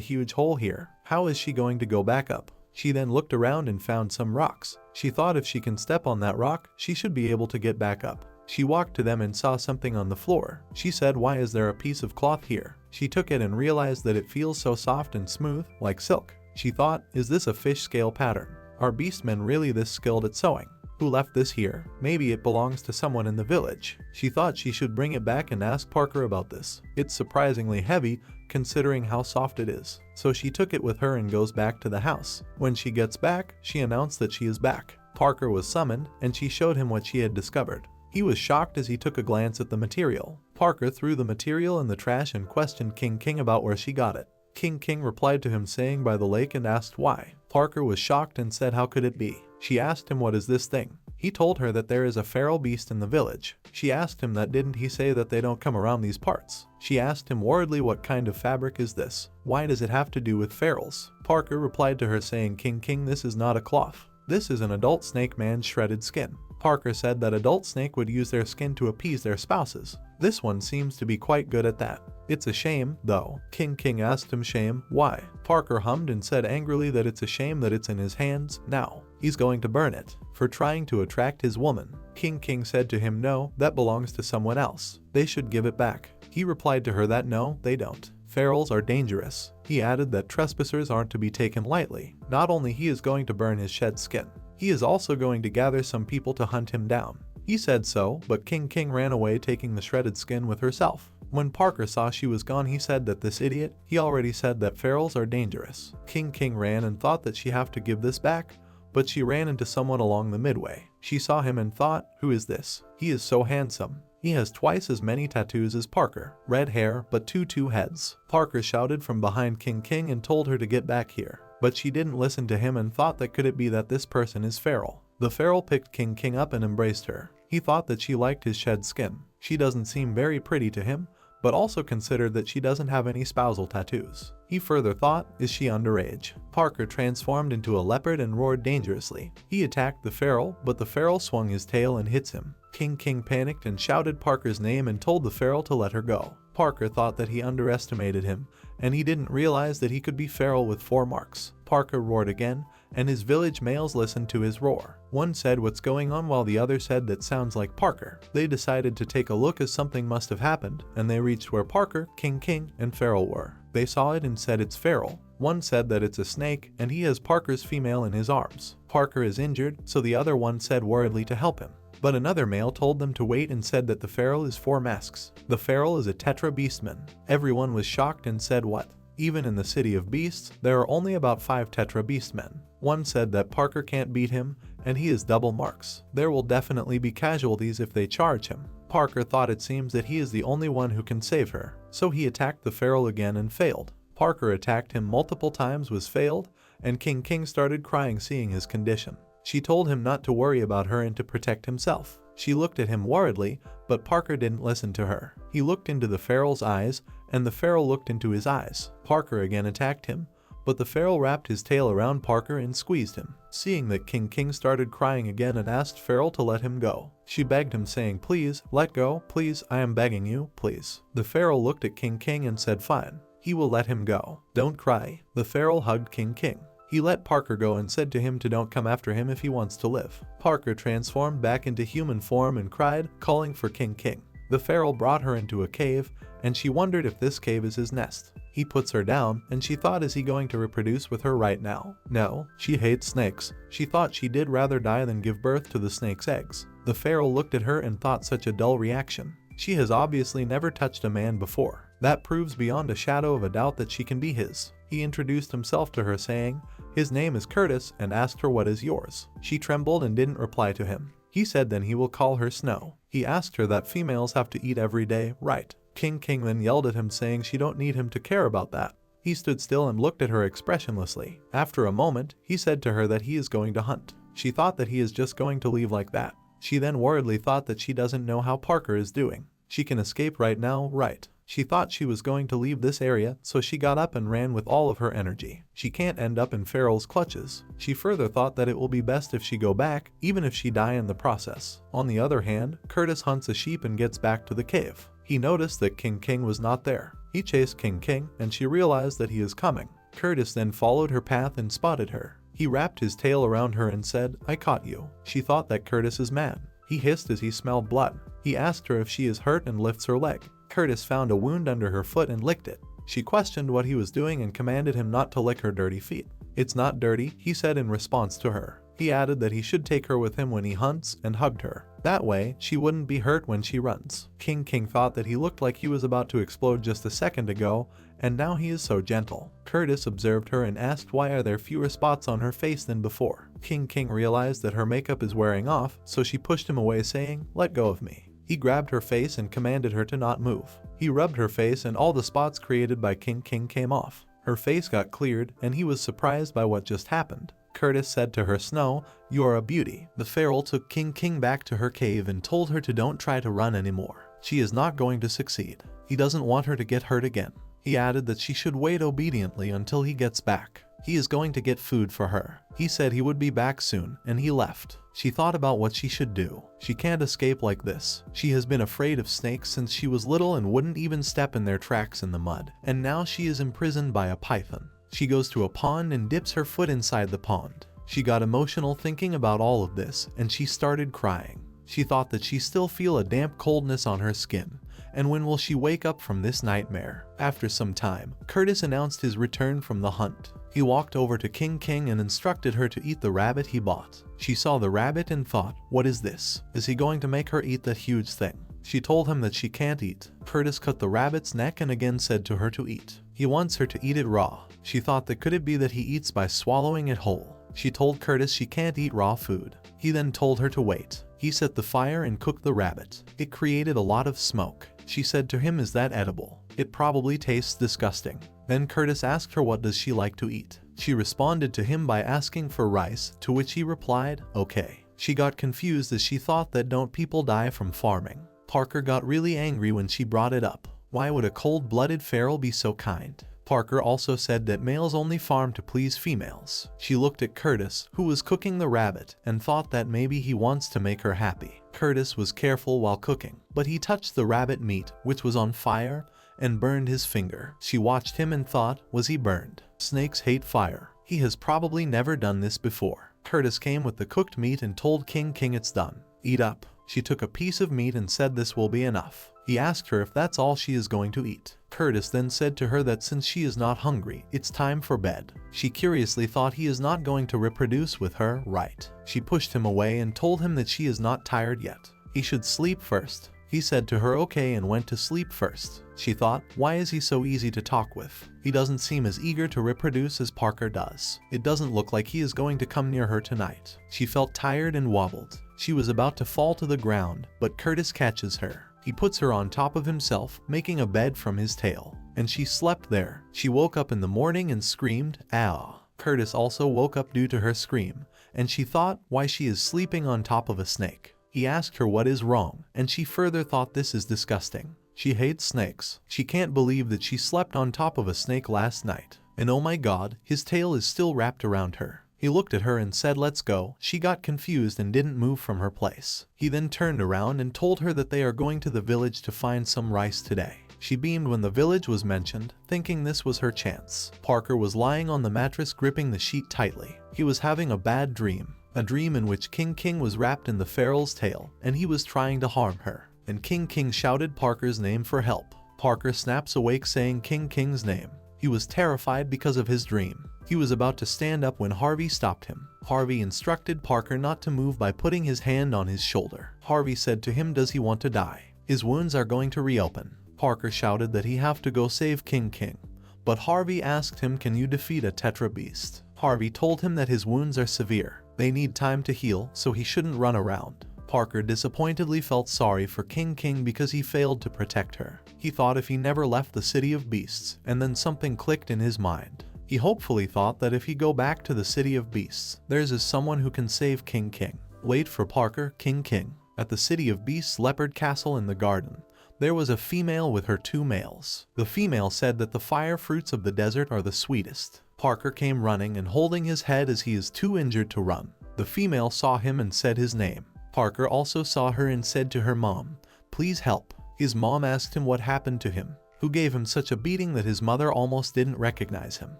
Speaker 1: huge hole here? How is she going to go back up? She then looked around and found some rocks. She thought if she can step on that rock, she should be able to get back up. She walked to them and saw something on the floor. She said, "Why is there a piece of cloth here?" She took it and realized that it feels so soft and smooth, like silk. She thought, is this a fish scale pattern? Are beastmen really this skilled at sewing? Who left this here? Maybe it belongs to someone in the village. She thought she should bring it back and ask Parker about this. It's surprisingly heavy, considering how soft it is. So she took it with her and goes back to the house. When she gets back, she announced that she is back. Parker was summoned, and she showed him what she had discovered. He was shocked as he took a glance at the material. Parker threw the material in the trash and questioned King about where she got it. King replied to him saying by the lake and asked why. Parker was shocked and said how could it be. She asked him what is this thing. He told her that there is a feral beast in the village. She asked him that didn't he say that they don't come around these parts. She asked him worriedly what kind of fabric is this? Why does it have to do with ferals? Parker replied to her saying King this is not a cloth. This is an adult snake man's shredded skin. Parker said that adult snake would use their skin to appease their spouses. This one seems to be quite good at that. It's a shame, though. King asked him shame, why? Parker hummed and said angrily that it's a shame that it's in his hands now. He's going to burn it for trying to attract his woman. King said to him no, that belongs to someone else. They should give it back. He replied to her that no, they don't. Ferals are dangerous. He added that trespassers aren't to be taken lightly. Not only he is going to burn his shed skin, he is also going to gather some people to hunt him down. He said so, but King ran away taking the shredded skin with herself. When Parker saw she was gone, he said that this idiot, he already said that ferals are dangerous. King ran and thought that she have to give this back, but she ran into someone along the midway. She saw him and thought, who is this? He is so handsome. He has twice as many tattoos as Parker. Red hair, but two heads. Parker shouted from behind King and told her to get back here. But she didn't listen to him and thought that could it be that this person is feral. The feral picked King up and embraced her. He thought that she liked his shed skin. She doesn't seem very pretty to him, but also considered that she doesn't have any spousal tattoos. He further thought, is she underage? Parker transformed into a leopard and roared dangerously. He attacked the feral, but the feral swung his tail and hits him. King panicked and shouted Parker's name and told the feral to let her go. Parker thought that he underestimated him, and he didn't realize that he could be feral with 4 marks. Parker roared again, and his village males listened to his roar. One said what's going on while the other said that sounds like Parker. They decided to take a look as something must have happened, and they reached where Parker, King and feral were. They saw it and said it's feral. One said that it's a snake, and he has Parker's female in his arms. Parker is injured, so the other one said worriedly to help him. But another male told them to wait and said that the feral is 4 masks. The feral is a tetra beastman. Everyone was shocked and said what? Even in the city of beasts, there are only about 5 tetra beastmen. One said that Parker can't beat him, and he is double marks. There will definitely be casualties if they charge him. Parker thought it seems that he is the only one who can save her, so he attacked the feral again and failed. Parker attacked him multiple times was failed, and King started crying seeing his condition. She told him not to worry about her and to protect himself. She looked at him worriedly, but Parker didn't listen to her. He looked into the feral's eyes, and the feral looked into his eyes. Parker again attacked him, but the feral wrapped his tail around Parker and squeezed him. Seeing that King started crying again and asked feral to let him go. She begged him saying, please, let go, please, I am begging you, please. The feral looked at King and said fine, he will let him go. Don't cry. The feral hugged King. He let Parker go and said to him to don't come after him if he wants to live. Parker transformed back into human form and cried, calling for King. The feral brought her into a cave, and she wondered if this cave is his nest. He puts her down, and she thought, is he going to reproduce with her right now? No, she hates snakes. She thought she did rather die than give birth to the snake's eggs. The feral looked at her and thought such a dull reaction. She has obviously never touched a man before. That proves beyond a shadow of a doubt that she can be his. He introduced himself to her saying, his name is Curtis, and asked her what is yours. She trembled and didn't reply to him. He said then he will call her Snow. He asked her that females have to eat every day, right? King then yelled at him saying she don't need him to care about that. He stood still and looked at her expressionlessly. After a moment, he said to her that he is going to hunt. She thought that he is just going to leave like that. She then worriedly thought that she doesn't know how Parker is doing. She can escape right now, right? She thought she was going to leave this area, so she got up and ran with all of her energy. She can't end up in Farrell's clutches. She further thought that it will be best if she go back, even if she die in the process. On the other hand, Curtis hunts a sheep and gets back to the cave. He noticed that King was not there. He chased King and she realized that he is coming. Curtis then followed her path and spotted her. He wrapped his tail around her and said, "I caught you." She thought that Curtis is mad. He hissed as he smelled blood. He asked her if she is hurt and lifts her leg. Curtis found a wound under her foot and licked it. She questioned what he was doing and commanded him not to lick her dirty feet. "It's not dirty," he said in response to her. He added that he should take her with him when he hunts and hugged her. That way, she wouldn't be hurt when she runs. King thought that he looked like he was about to explode just a second ago, and now he is so gentle. Curtis observed her and asked why are there fewer spots on her face than before. King realized that her makeup is wearing off, so she pushed him away saying, "Let go of me." He grabbed her face and commanded her to not move. He rubbed her face and all the spots created by King came off. Her face got cleared and he was surprised by what just happened. Curtis said to her, "Snow, you are a beauty." The Pharaoh took King back to her cave and told her to don't try to run anymore. She is not going to succeed. He doesn't want her to get hurt again. He added that she should wait obediently until he gets back. He is going to get food for her. He said he would be back soon, and he left. She thought about what she should do. She can't escape like this. She has been afraid of snakes since she was little and wouldn't even step in their tracks in the mud. And now she is imprisoned by a python. She goes to a pond and dips her foot inside the pond. She got emotional thinking about all of this, and she started crying. She thought that she still feel a damp coldness on her skin. And when will she wake up from this nightmare? After some time, Curtis announced his return from the hunt. He walked over to King and instructed her to eat the rabbit he bought. She saw the rabbit and thought, what is this? Is he going to make her eat that huge thing? She told him that she can't eat. Curtis cut the rabbit's neck and again said to her to eat. He wants her to eat it raw. She thought that could it be that he eats by swallowing it whole? She told Curtis she can't eat raw food. He then told her to wait. He set the fire and cooked the rabbit. It created a lot of smoke. She said to him, "Is that edible? It probably tastes disgusting." Then Curtis asked her what does she like to eat. She responded to him by asking for rice, to which he replied, "Okay." She got confused as she thought that don't people die from farming. Parker got really angry when she brought it up. Why would a cold-blooded feral be so kind? Parker also said that males only farm to please females. She looked at Curtis, who was cooking the rabbit, and thought that maybe he wants to make her happy. Curtis was careful while cooking, but he touched the rabbit meat, which was on fire, and burned his finger. She watched him and thought, was he burned? Snakes hate fire. He has probably never done this before. Curtis came with the cooked meat and told King it's done. Eat up. She took a piece of meat and said this will be enough. He asked her if that's all she is going to eat. Curtis then said to her that since she is not hungry, it's time for bed. She curiously thought he is not going to reproduce with her, right? She pushed him away and told him that she is not tired yet. He should sleep first. He said to her okay and went to sleep first. She thought, why is he so easy to talk with? He doesn't seem as eager to reproduce as Parker does. It doesn't look like he is going to come near her tonight. She felt tired and wobbled. She was about to fall to the ground, but Curtis catches her. He puts her on top of himself, making a bed from his tail. And she slept there. She woke up in the morning and screamed, "Ow." Curtis also woke up due to her scream, and she thought why she is sleeping on top of a snake. He asked her what is wrong, and she further thought this is disgusting. She hates snakes. She can't believe that she slept on top of a snake last night. And oh my god, his tail is still wrapped around her. He looked at her and said let's go. She got confused and didn't move from her place. He then turned around and told her that they are going to the village to find some rice today. She beamed when the village was mentioned, thinking this was her chance. Parker was lying on the mattress gripping the sheet tightly. He was having a bad dream. A dream in which King was wrapped in the feral's tail, and he was trying to harm her. And King shouted Parker's name for help. Parker snaps awake saying King's name. He was terrified because of his dream. He was about to stand up when Harvey stopped him. Harvey instructed Parker not to move by putting his hand on his shoulder. Harvey said to him, does he want to die? His wounds are going to reopen. Parker shouted that he have to go save King. But Harvey asked him, can you defeat a tetra beast? Harvey told him that his wounds are severe. They need time to heal, so he shouldn't run around. Parker disappointedly felt sorry for King because he failed to protect her. He thought if he never left the City of Beasts, and then something clicked in his mind. He hopefully thought that if he go back to the City of Beasts, there's someone who can save King. Wait for Parker, King. At the City of Beasts leopard castle in the garden, there was a female with her 2 males. The female said that the fire fruits of the desert are the sweetest. Parker came running and holding his head as he is too injured to run. The female saw him and said his name. Parker also saw her and said to her mom, "Please help." His mom asked him what happened to him, who gave him such a beating that his mother almost didn't recognize him.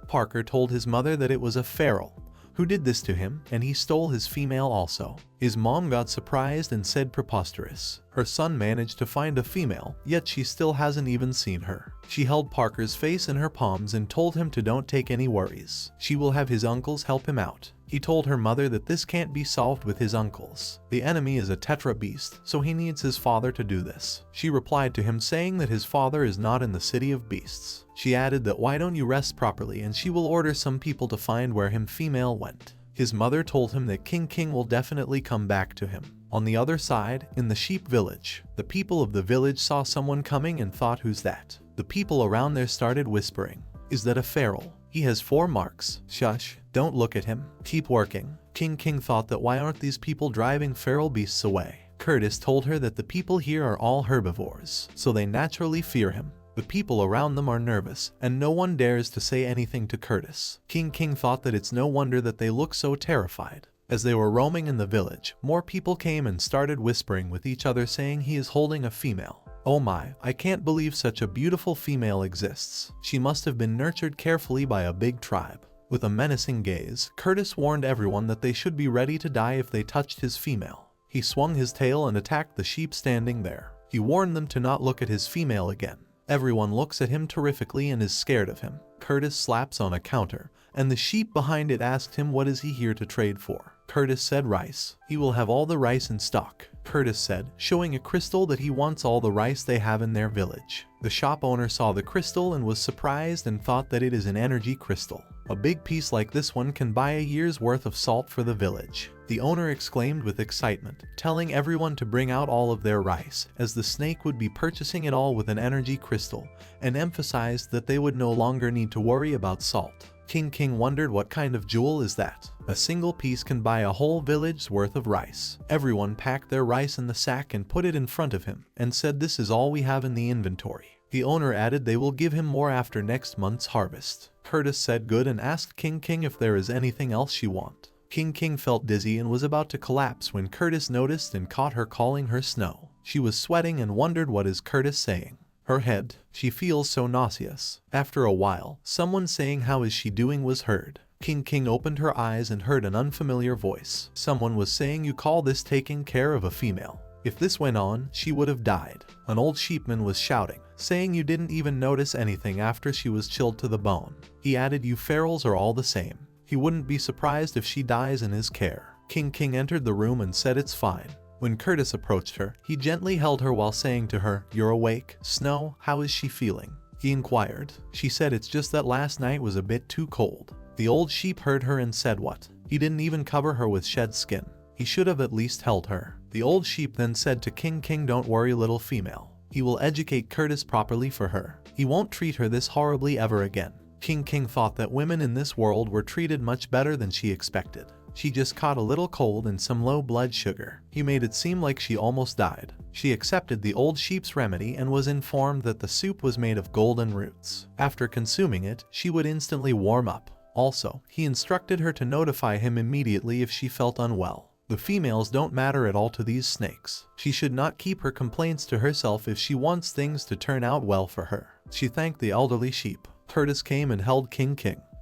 Speaker 1: Parker told his mother that it was a feral who did this to him, and he stole his female also. His mom got surprised and said preposterous. Her son managed to find a female, yet she still hasn't even seen her. She held Parker's face in her palms and told him to don't take any worries. She will have his uncles help him out. He told her mother that this can't be solved with his uncles. The enemy is a tetra beast, so he needs his father to do this. She replied to him saying that his father is not in the City of Beasts. She added that why don't you rest properly, and she will order some people to find where him female went. His mother told him that King will definitely come back to him. On the other side, in the sheep village, the people of the village saw someone coming and thought, who's that? The people around there started whispering, is that a feral? He has 4 marks. Shush, don't look at him. Keep working. King thought that why aren't these people driving feral beasts away? Curtis told her that the people here are all herbivores, so they naturally fear him. The people around them are nervous, and no one dares to say anything to Curtis. King thought that it's no wonder that they look so terrified. As they were roaming in the village, more people came and started whispering with each other saying he is holding a female. Oh my, I can't believe such a beautiful female exists. She must have been nurtured carefully by a big tribe. With a menacing gaze, Curtis warned everyone that they should be ready to die if they touched his female. He swung his tail and attacked the sheep standing there. He warned them to not look at his female again. Everyone looks at him terrifically and is scared of him. Curtis slaps on a counter, and the sheep behind it asked him what is he here to trade for. Curtis said rice. He will have all the rice in stock. Curtis said, showing a crystal that he wants all the rice they have in their village. The shop owner saw the crystal and was surprised and thought that it is an energy crystal. A big piece like this one can buy a year's worth of salt for the village. The owner exclaimed with excitement, telling everyone to bring out all of their rice, as the snake would be purchasing it all with an energy crystal, and emphasized that they would no longer need to worry about salt. King wondered what kind of jewel is that. A single piece can buy a whole village's worth of rice. Everyone packed their rice in the sack and put it in front of him, and said this is all we have in the inventory. The owner added they will give him more after next month's harvest. Curtis said good and asked King if there is anything else she want. King felt dizzy and was about to collapse when Curtis noticed and caught her calling her Snow. She was sweating and wondered what is Curtis saying. Her head, she feels so nauseous. After a while, someone saying how is she doing was heard. King opened her eyes and heard an unfamiliar voice. Someone was saying you call this taking care of a female. If this went on, she would have died. An old sheepman was shouting, saying you didn't even notice anything after she was chilled to the bone. He added you ferals are all the same. He wouldn't be surprised if she dies in his care. King entered the room and said it's fine. When Curtis approached her, he gently held her while saying to her, "You're awake, Snow, how is she feeling?" He inquired. She said it's just that last night was a bit too cold. The old sheep heard her and said what? He didn't even cover her with shed skin. He should have at least held her. The old sheep then said to King don't worry little female. He will educate Curtis properly for her. He won't treat her this horribly ever again. King thought that women in this world were treated much better than she expected. She just caught a little cold and some low blood sugar. He made it seem like she almost died. She accepted the old sheep's remedy and was informed that the soup was made of golden roots. After consuming it, she would instantly warm up. Also, he instructed her to notify him immediately if she felt unwell. The females don't matter at all to these snakes. She should not keep her complaints to herself if she wants things to turn out well for her. She thanked the elderly sheep. Curtis came and held King.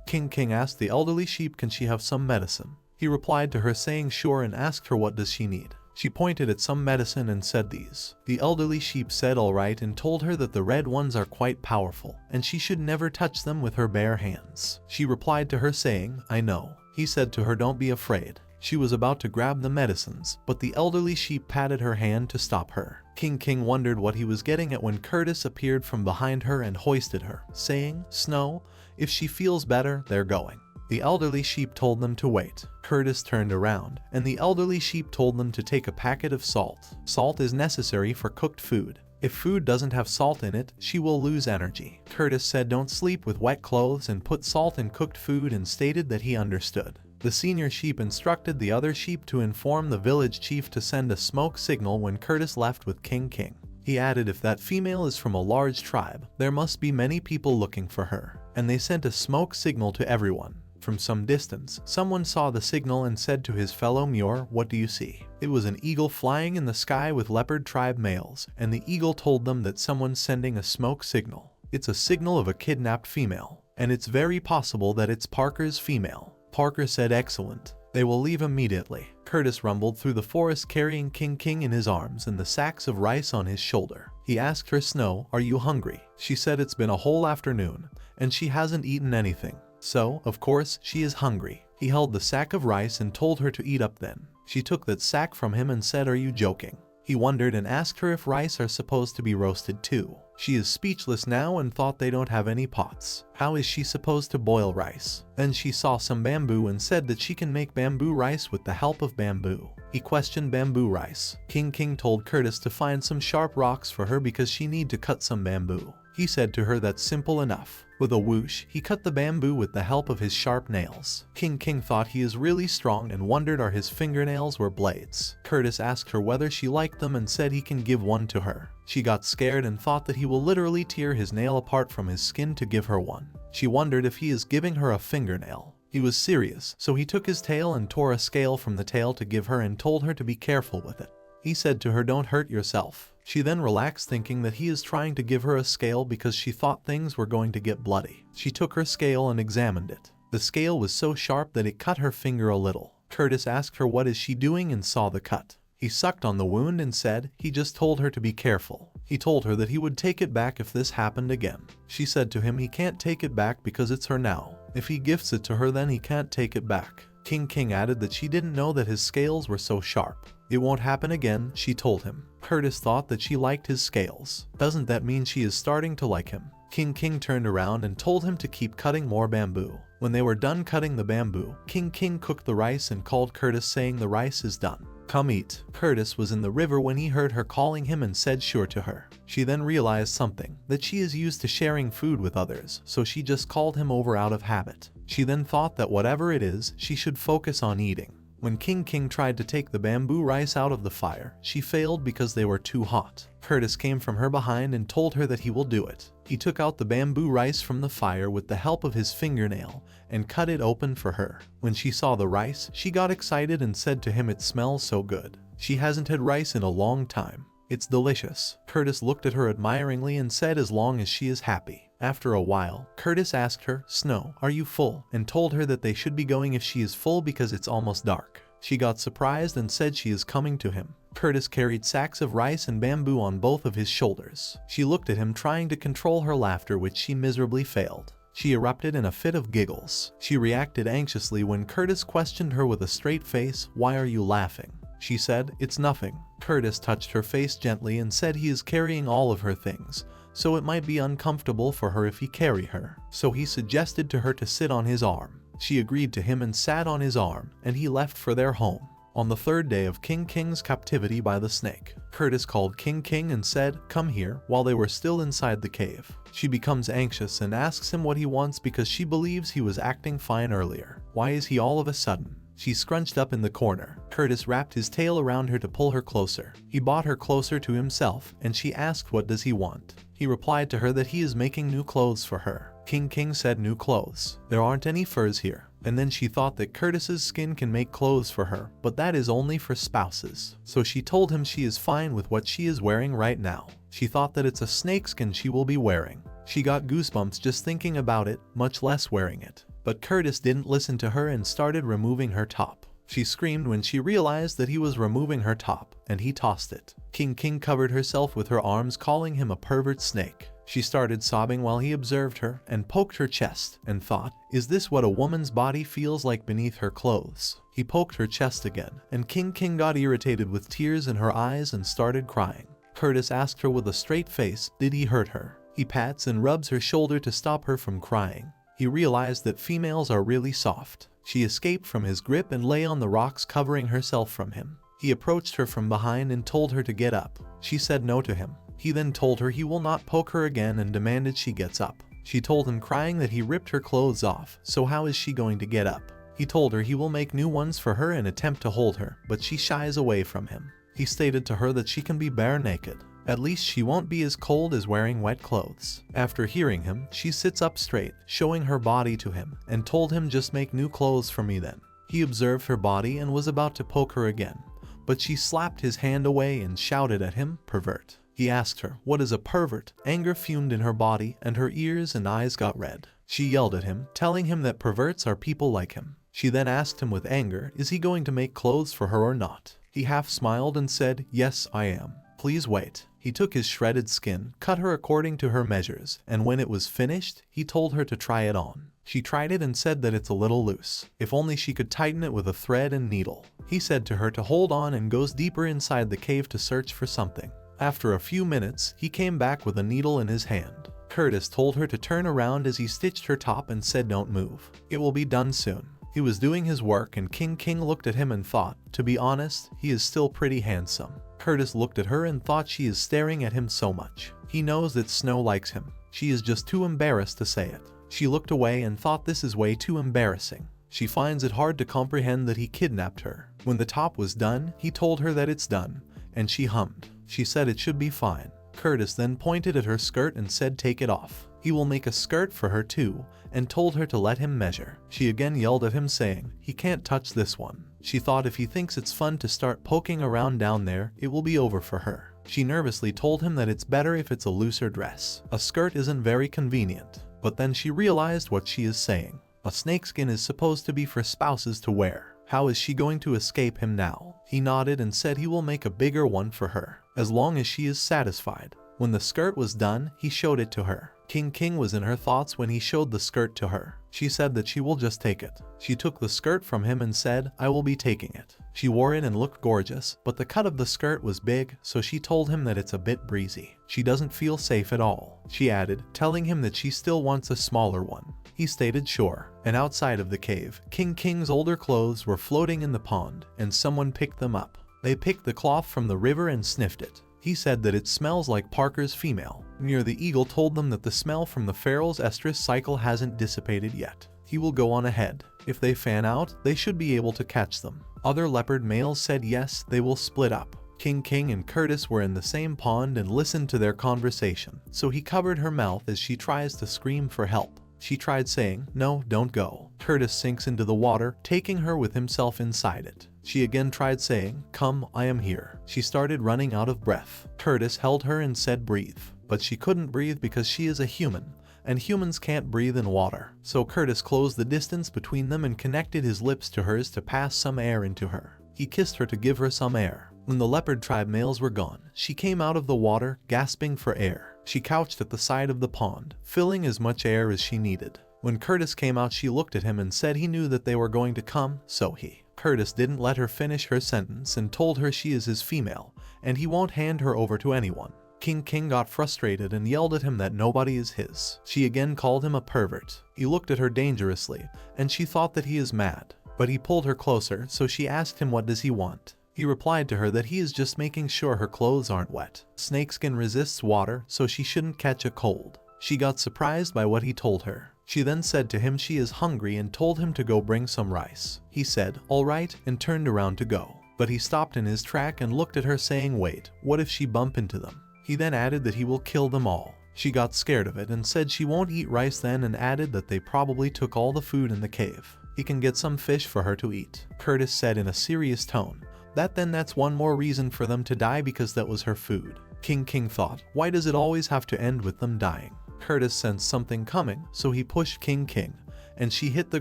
Speaker 1: King asked the elderly sheep can she have some medicine. He replied to her saying sure and asked her what does she need. She pointed at some medicine and said these. The elderly sheep said alright and told her that the red ones are quite powerful and she should never touch them with her bare hands. She replied to her saying, I know. He said to her don't be afraid. She was about to grab the medicines, but the elderly sheep patted her hand to stop her. King wondered what he was getting at when Curtis appeared from behind her and hoisted her, saying, Snow, if she feels better, they're going. The elderly sheep told them to wait. Curtis turned around, and the elderly sheep told them to take a packet of salt. Salt is necessary for cooked food. If food doesn't have salt in it, she will lose energy. Curtis said don't sleep with wet clothes and put salt in cooked food and stated that he understood. The senior sheep instructed the other sheep to inform the village chief to send a smoke signal when Curtis left with King King. He added if that female is from a large tribe, there must be many people looking for her, and they sent a smoke signal to everyone. From some distance, someone saw the signal and said to his fellow Muir, "What do you see?" It was an eagle flying in the sky with leopard tribe males, and the eagle told them that someone's sending a smoke signal. It's a signal of a kidnapped female, and it's very possible that it's Parker's female. Parker said excellent. They will leave immediately. Curtis rumbled through the forest carrying King King in his arms and the sacks of rice on his shoulder. He asked her, Snow, are you hungry? She said it's been a whole afternoon, and she hasn't eaten anything. So, of course, she is hungry. He held the sack of rice and told her to eat up then. She took that sack from him and said, are you joking? He wondered and asked her if rice are supposed to be roasted too. She is speechless now and thought they don't have any pots. How is she supposed to boil rice? Then she saw some bamboo and said that she can make bamboo rice with the help of bamboo. He questioned bamboo rice. King King told Curtis to find some sharp rocks for her because she need to cut some bamboo. He said to her that's simple enough. With a whoosh, he cut the bamboo with the help of his sharp nails. King King thought he is really strong and wondered are his fingernails were blades. Curtis asked her whether she liked them and said he can give one to her. She got scared and thought that he will literally tear his nail apart from his skin to give her one. She wondered if he is giving her a fingernail. He was serious, so he took his tail and tore a scale from the tail to give her and told her to be careful with it. He said to her, don't hurt yourself. She then relaxed thinking that he is trying to give her a scale because she thought things were going to get bloody. She took her scale and examined it. The scale was so sharp that it cut her finger a little. Curtis asked her what is she doing and saw the cut. He sucked on the wound and said he just told her to be careful. He told her that he would take it back if this happened again. She said to him he can't take it back because it's her now. If he gifts it to her then he can't take it back. King King added that she didn't know that his scales were so sharp. It won't happen again, she told him. Curtis thought that she liked his scales. Doesn't that mean she is starting to like him? King King turned around and told him to keep cutting more bamboo. When they were done cutting the bamboo, King King cooked the rice and called Curtis saying the rice is done. Come eat. Curtis was in the river when he heard her calling him and said sure to her. She then realized something, that she is used to sharing food with others, so she just called him over out of habit. She then thought that whatever it is, she should focus on eating. When King King tried to take the bamboo rice out of the fire, she failed because they were too hot. Curtis came from her behind and told her that he will do it. He took out the bamboo rice from the fire with the help of his fingernail and cut it open for her. When she saw the rice, she got excited and said to him it smells so good. She hasn't had rice in a long time. It's delicious. Curtis looked at her admiringly and said as long as she is happy. After a while, Curtis asked her, Snow, are you full? And told her that they should be going if she is full because it's almost dark. She got surprised and said she is coming to him. Curtis carried sacks of rice and bamboo on both of his shoulders. She looked at him trying to control her laughter which she miserably failed. She erupted in a fit of giggles. She reacted anxiously when Curtis questioned her with a straight face, why are you laughing? She said, it's nothing. Curtis touched her face gently and said he is carrying all of her things, so it might be uncomfortable for her if he carry her. So he suggested to her to sit on his arm. She agreed to him and sat on his arm, and he left for their home. On the third day of King King's captivity by the snake, Curtis called King King and said, come here, while they were still inside the cave. She becomes anxious and asks him what he wants because she believes he was acting fine earlier. Why is he all of a sudden? She scrunched up in the corner. Curtis wrapped his tail around her to pull her closer. He brought her closer to himself, and she asked what does he want. He replied to her that he is making new clothes for her. King King said new clothes. There aren't any furs here. And then she thought that Curtis's skin can make clothes for her, but that is only for spouses. So she told him she is fine with what she is wearing right now. She thought that it's a snakeskin she will be wearing. She got goosebumps just thinking about it, much less wearing it. But Curtis didn't listen to her and started removing her top. She screamed when she realized that he was removing her top, and he tossed it. King King covered herself with her arms, calling him a pervert snake. She started sobbing while he observed her and poked her chest and thought, is this what a woman's body feels like beneath her clothes? He poked her chest again, and King King got irritated with tears in her eyes and started crying. Curtis asked her with a straight face, did he hurt her? He pats and rubs her shoulder to stop her from crying. he realized that females are really soft. She escaped from his grip and lay on the rocks, covering herself from him. He approached her from behind and told her to get up. She said no to him. He then told her he will not poke her again and demanded she gets up. She told him, crying, that he ripped her clothes off, so how is she going to get up? He told her he will make new ones for her and attempt to hold her, but she shies away from him. He stated to her that she can be bare naked. At least she won't be as cold as wearing wet clothes. After hearing him, she sits up straight, showing her body to him, and told him, just make new clothes for me then. He observed her body and was about to poke her again, but she slapped his hand away and shouted at him, pervert. He asked her, what is a pervert? Anger fumed in her body and her ears and eyes got red. She yelled at him, telling him that perverts are people like him. She then asked him with anger, is he going to make clothes for her or not? He half smiled and said, yes, I am. Please wait. He took his shredded skin, cut her according to her measures, and when it was finished, he told her to try it on. She tried it and said that it's a little loose. If only she could tighten it with a thread and needle. He said to her to hold on and goes deeper inside the cave to search for something. After a few minutes, he came back with a needle in his hand. Curtis told her to turn around as he stitched her top and said, don't move. It will be done soon. He was doing his work and King looked at him and thought, to be honest, he is still pretty handsome. Curtis looked at her and thought, she is staring at him so much. He knows that Snow likes him. She is just too embarrassed to say it. She looked away and thought, this is way too embarrassing. She finds it hard to comprehend that he kidnapped her. When the top was done, he told her that it's done, and she hummed. She said it should be fine. Curtis then pointed at her skirt and said, take it off. He will make a skirt for her too, and told her to let him measure. She again yelled at him saying, he can't touch this one. She thought if he thinks it's fun to start poking around down there, it will be over for her. She nervously told him that it's better if it's a looser dress. A skirt isn't very convenient. But then she realized what she is saying. A snakeskin is supposed to be for spouses to wear. How is she going to escape him now? He nodded and said he will make a bigger one for her, as long as she is satisfied. When the skirt was done, he showed it to her. King was in her thoughts when he showed the skirt to her. She said that she will just take it. She took the skirt from him and said, I will be taking it. She wore it and looked gorgeous, but the cut of the skirt was big, so she told him that it's a bit breezy. She doesn't feel safe at all, she added, telling him that she still wants a smaller one. He stated sure. And outside of the cave, King's older clothes were floating in the pond, and someone picked them up. They picked the cloth from the river and sniffed it. He said that it smells like Parker's female. Near the eagle told them that the smell from the Pharaoh's estrus cycle hasn't dissipated yet. He will go on ahead. If they fan out, they should be able to catch them. Other leopard males said yes, they will split up. King and Curtis were in the same pond and listened to their conversation, so he covered her mouth as she tries to scream for help. She tried saying, no, don't go. Curtis sinks into the water, taking her with himself inside it. She again tried saying, come, I am here. She started running out of breath. Curtis held her and said, breathe. But she couldn't breathe because she is a human, and humans can't breathe in water. So Curtis closed the distance between them and connected his lips to hers to pass some air into her. He kissed her to give her some air. When the leopard tribe males were gone, she came out of the water, gasping for air. She couched at the side of the pond, filling as much air as she needed. When Curtis came out, she looked at him and said he knew that they were going to come, so Curtis didn't let her finish her sentence and told her she is his female, and he won't hand her over to anyone. King got frustrated and yelled at him that nobody is his. She again called him a pervert. He looked at her dangerously, and she thought that he is mad. But he pulled her closer, so she asked him what does he want. He replied to her that he is just making sure her clothes aren't wet. Snakeskin resists water, so she shouldn't catch a cold. She got surprised by what he told her. She then said to him she is hungry and told him to go bring some rice. He said, all right, and turned around to go. But he stopped in his track and looked at her saying, wait, what if she bump into them? He then added that he will kill them all. She got scared of it and said she won't eat rice then, and added that they probably took all the food in the cave. He can get some fish for her to eat. Curtis said in a serious tone, that's one more reason for them to die because that was her food. King thought, why does it always have to end with them dying? Curtis sensed something coming, so he pushed King, and she hit the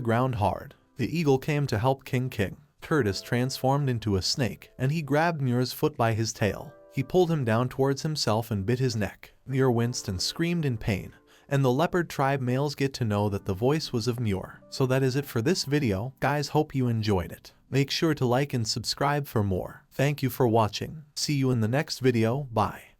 Speaker 1: ground hard. The eagle came to help King. Curtis transformed into a snake, and he grabbed Muir's foot by his tail. He pulled him down towards himself and bit his neck. Muir winced and screamed in pain, and the leopard tribe males get to know that the voice was of Muir. So that is it for this video, guys. Hope you enjoyed it. Make sure to like and subscribe for more. Thank you for watching. See you in the next video. Bye.